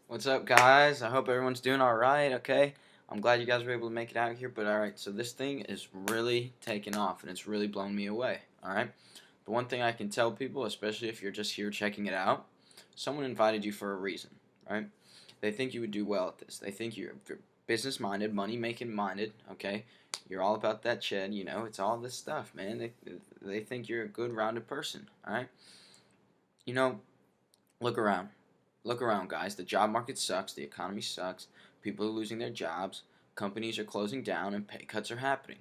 What's up, guys? I hope everyone's doing alright, okay? I'm glad you guys were able to make it out here, but alright, so this thing is really taking off and it's really blown me away, alright? The one thing I can tell people, especially if you're just here checking it out, someone invited you for a reason, right? They think you would do well at this. They think you're business minded, money making minded, okay? You're all about that shed, it's all this stuff, man. They think you're a good rounded person, alright? You know, look around. Look around, guys. The job market sucks. The economy sucks. People are losing their jobs. Companies are closing down, and pay cuts are happening.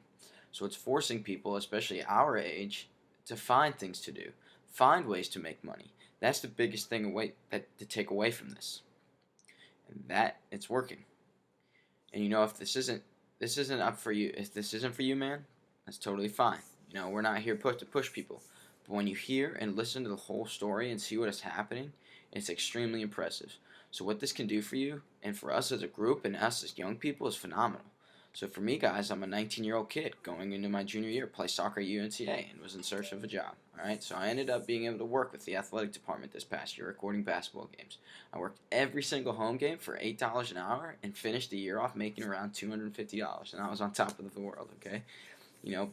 So it's forcing people, especially our age, to find things to do, find ways to make money. That's the biggest thing to take away from this, and that it's working. And if this isn't up for you, if this isn't for you, man, that's totally fine. We're not here to push people. But when you hear and listen to the whole story and see what is happening, it's extremely impressive. So what this can do for you and for us as a group and us as young people is phenomenal. So for me, guys, I'm a 19-year-old kid going into my junior year, play soccer at UNCA, and was in search of a job. All right, so I ended up being able to work with the athletic department this past year, recording basketball games. I worked every single home game for $8 an hour and finished the year off making around $250, and I was on top of the world. Okay, you know,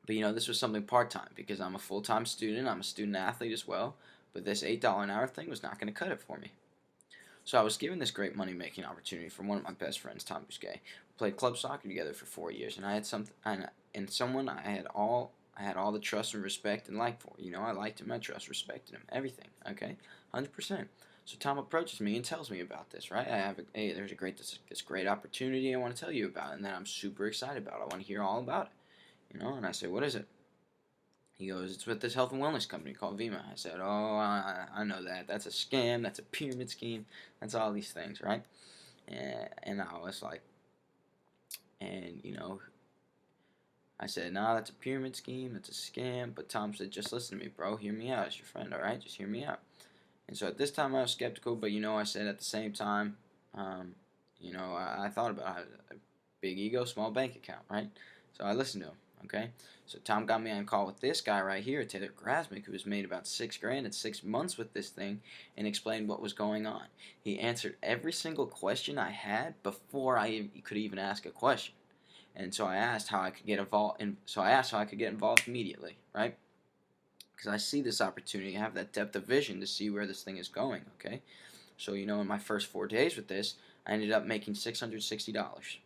but this was something part time because I'm a full time student. I'm a student athlete as well. But this $8 an hour thing was not going to cut it for me. So I was given this great money making opportunity from one of my best friends, Tom Bousquet. We played club soccer together for 4 years, and I had someone I had all the trust and respect and like for. I liked him, I trust, respected him, everything. Okay, 100%. So Tom approaches me and tells me about this. Right, hey, there's this great opportunity I want to tell you about, and that I'm super excited about. I want to hear all about it. And I say, what is it? He goes, it's with this health and wellness company called Vima. I said, oh, I know that. That's a scam. That's a pyramid scheme. That's all these things, right? And I was like, and I said, nah, that's a pyramid scheme. That's a scam. But Tom said, just listen to me, bro. Hear me out as your friend, all right? Just hear me out. And so at this time I was skeptical, but I said at the same time, I thought about it. A big ego, small bank account, right? So I listened to him. Okay, so Tom got me on call with this guy right here, Taylor Grasmick, who has made about $6 grand in 6 months with this thing, and explained what was going on. He answered every single question I had before I could even ask a question, and so I asked how I could get involved. And so I asked how I could get involved immediately, right? Because I see this opportunity, I have that depth of vision to see where this thing is going. Okay, so in my first 4 days with this, I ended up making $660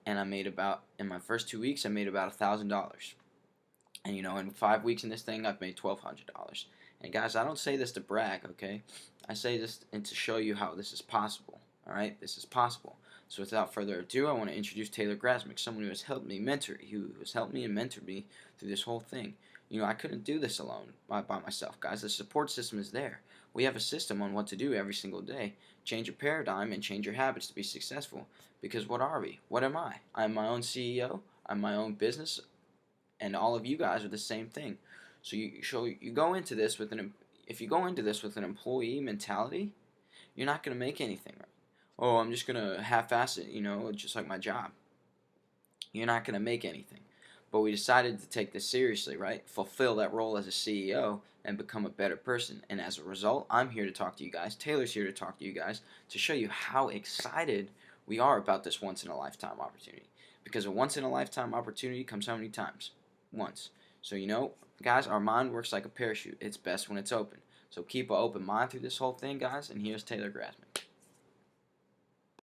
and I made about in my first 2 weeks I made about $1,000. And in 5 weeks in this thing I've made $1,200. And guys, I don't say this to brag, okay? I say this and to show you how this is possible. Alright? This is possible. So without further ado, I want to introduce Taylor Grasmick, someone who has helped me and mentored me through this whole thing. I couldn't do this alone by myself, guys. The support system is there. We have a system on what to do every single day. Change your paradigm and change your habits to be successful. Because what are we? What am I? I'm my own CEO. I'm my own business, and all of you guys are the same thing. So you go into this with if you go into this with an employee mentality, you're not going to make anything, right? Oh, I'm just going to half-ass it, just like my job. You're not going to make anything. But we decided to take this seriously, right? Fulfill that role as a CEO and become a better person. And as a result, I'm here to talk to you guys. Taylor's here to talk to you guys to show you how excited we are about this once-in-a-lifetime opportunity. Because a once-in-a-lifetime opportunity comes how many times? Once. So, guys, our mind works like a parachute. It's best when it's open. So keep an open mind through this whole thing, guys. And here's Taylor Grasmick.